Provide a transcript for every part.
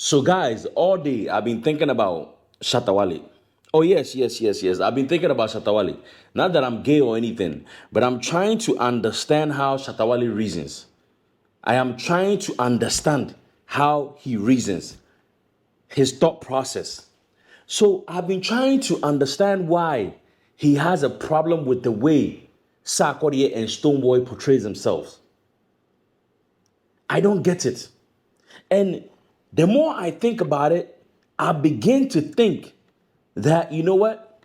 So, guys, all day I've been thinking about Shatta Wale. Oh, yes. I've been thinking about Shatta Wale. Not that I'm gay or anything, but I'm trying to understand how Shatta Wale reasons. I am trying to understand how he reasons, his thought process. So, I've been trying to understand why he has a problem with the way Sarkodie and Stonebwoy portrays themselves. I don't get it. And the more I think about it, I begin to think that, you know what?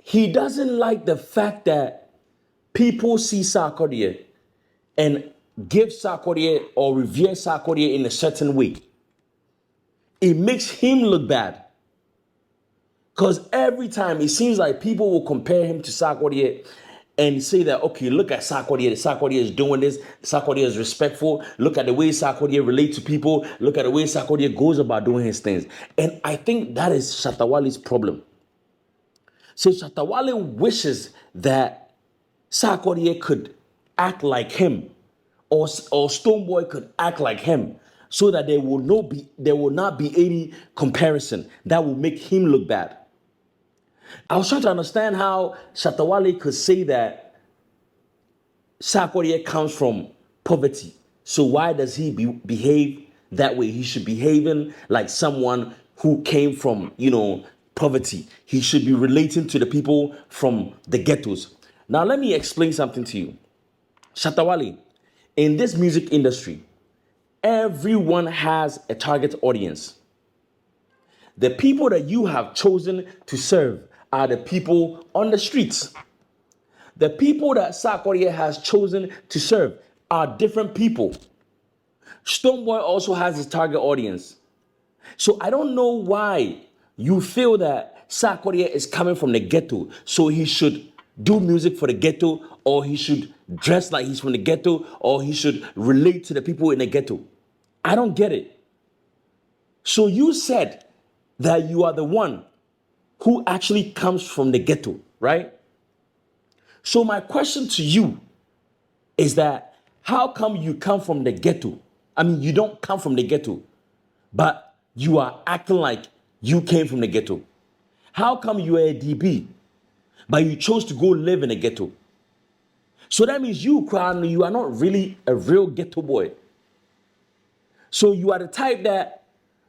He doesn't like the fact that people see Sarkodie and give Sarkodie or revere Sarkodie in a certain way. It makes him look bad. Because every time it seems like people will compare him to Sarkodie and say that, okay, look at Sarkodie. Sarkodie is doing this. Sarkodie is respectful. Look at the way Sarkodie relates to people. Look at the way Sarkodie goes about doing his things. And I think that is Shatta Wale's problem. So Shatta Wale wishes that Sarkodie could act like him, or Stonebwoy could act like him, so that there will not be any comparison that will make him look bad. I was trying to understand how Shatta Wale could say that Sarkodie comes from poverty. So why does he behave that way? He should be behaving like someone who came from, poverty. He should be relating to the people from the ghettos. Now, let me explain something to you. Shatta Wale, in this music industry, everyone has a target audience. The people that you have chosen to serve are the people on the streets. The people that Sarkodie has chosen to serve are different people. Stonebwoy also has his target audience. So I don't know why you feel that Sarkodie is coming from the ghetto, so he should do music for the ghetto, or he should dress like he's from the ghetto, or he should relate to the people in the ghetto. I don't get it. So you said that you are the one who actually comes from the ghetto, right? So my question to you is that how come you come from the ghetto? I mean, you don't come from the ghetto, but you are acting like you came from the ghetto. How come you are a DB, but you chose to go live in a ghetto? So that means you are not really a real ghetto boy. So you are the type that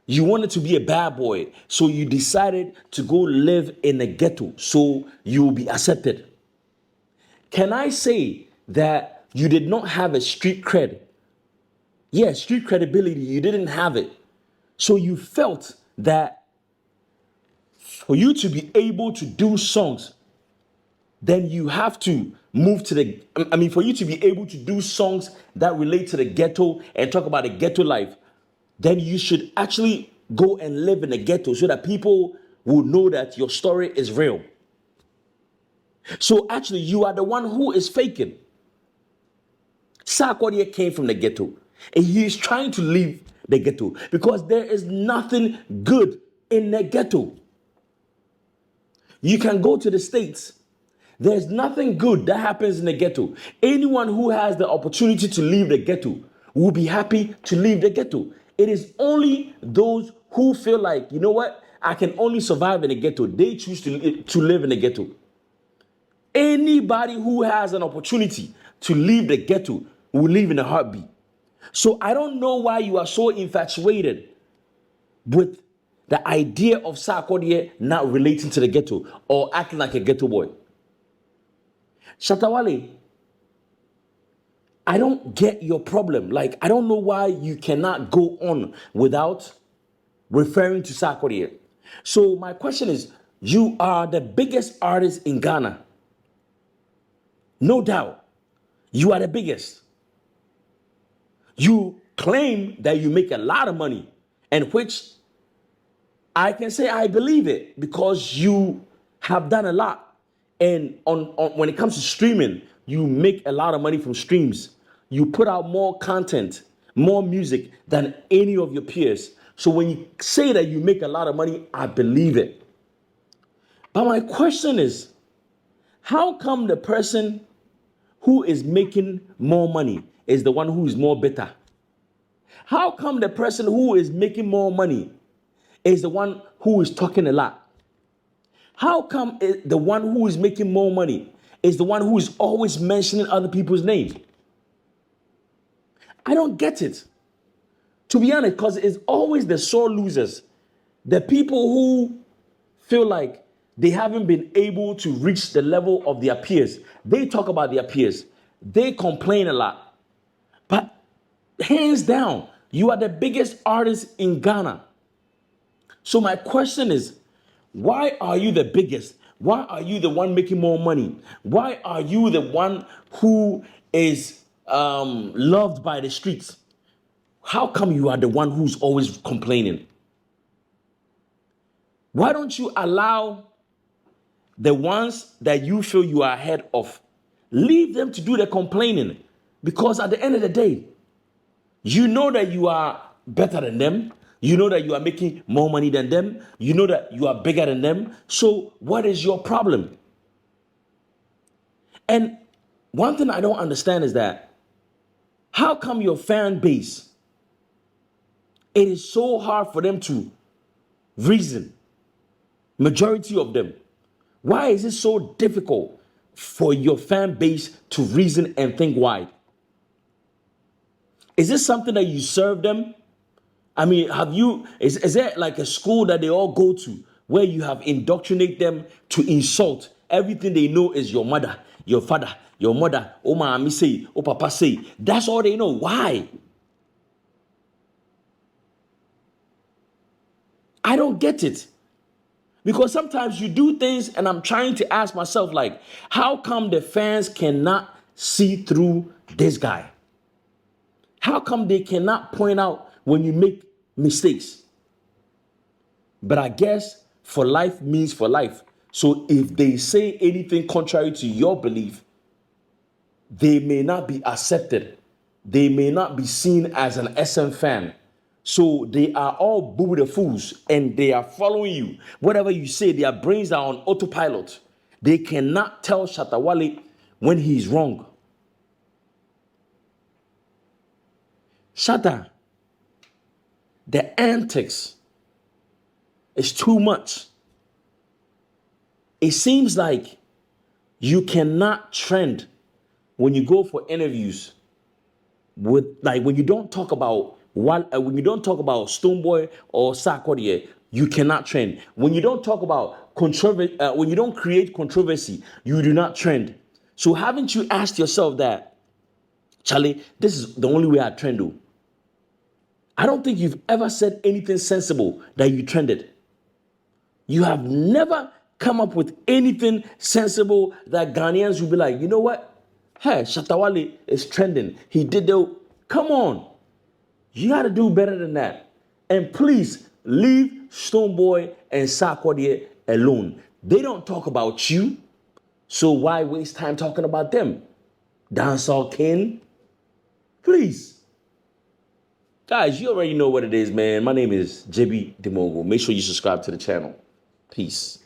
you wanted to be a bad boy, so you decided to go live in a ghetto so you will be accepted. Can I say that you did not have a street cred? Yes, street credibility, you didn't have it. So you felt that for you to be able to do songs, then you have to move to for you to be able to do songs that relate to the ghetto and talk about the ghetto life, then you should actually go and live in the ghetto so that people will know that your story is real. So actually, you are the one who is faking. Sarkodie came from the ghetto, and he is trying to leave the ghetto because there is nothing good in the ghetto. You can go to the States. There's nothing good that happens in the ghetto. Anyone who has the opportunity to leave the ghetto will be happy to leave the ghetto. It is only those who feel like, you know what, I can only survive in the ghetto. They choose to live in the ghetto. Anybody who has an opportunity to leave the ghetto will leave in a heartbeat. So I don't know why you are so infatuated with the idea of Sarkodie not relating to the ghetto or acting like a ghetto boy. Shatta Wale, I don't get your problem. Like, I don't know why you cannot go on without referring to Sarkodie. So my question is, you are the biggest artist in Ghana. No doubt. You are the biggest. You claim that you make a lot of money, and which I can say I believe it because you have done a lot. And on when it comes to streaming, you make a lot of money from streams. You put out more content, more music than any of your peers. So when you say that you make a lot of money, I believe it. But my question is, how come the person who is making more money is the one who is more bitter? How come the person who is making more money is the one who is talking a lot? How come the one who is making more money is the one who is always mentioning other people's names? I don't get it. To be honest, because it's always the sore losers, the people who feel like they haven't been able to reach the level of their peers. They talk about their peers. They complain a lot. But hands down, you are the biggest artist in Ghana. So my question is, why are you the biggest? Why are you the one making more money? Why are you the one who is loved by the streets? How come you are the one who's always complaining? Why don't you allow the ones that you feel you are ahead of, leave them to do the complaining? Because at the end of the day, you know that you are better than them. You know that you are making more money than them. You know that you are bigger than them. So what is your problem? And one thing I don't understand is that how come your fan base, it is so hard for them to reason, majority of them. Why is it so difficult for your fan base to reason and think wide? Is this something that you serve them? I mean, is there like a school that they all go to where you have indoctrinated them to insult? Everything they know is your mother, your father, your mother, oh mommy say, oh papa say. That's all they know. Why? I don't get it. Because sometimes you do things and I'm trying to ask myself, like, how come the fans cannot see through this guy? How come they cannot point out when you make mistakes? But I guess for life means for life. So if they say anything contrary to your belief, they may not be accepted. They may not be seen as an SM fan. So they are all boo the fools and they are following you. Whatever you say, their brains are on autopilot. They cannot tell Shatta Wale when he's wrong. Shatta, the antics is too much. It seems like you cannot trend when you go for interviews with, like, when you don't talk about when you don't talk about Stonebwoy or Sarkodie, you cannot trend. When you don't talk about controversy, when you don't create controversy, you do not trend. So haven't you asked yourself that, Charlie, this is the only way I trend though? I don't think you've ever said anything sensible that you trended. You have never come up with anything sensible that Ghanaians will be like, you know what? Hey, Shatta Wale is trending. He did the, come on. You got to do better than that. And please leave Stonebwoy and Sarkodie alone. They don't talk about you. So why waste time talking about them? Dancehall King. Please. Guys, you already know what it is, man. My name is Jebi the Mogul. Make sure you subscribe to the channel. Peace.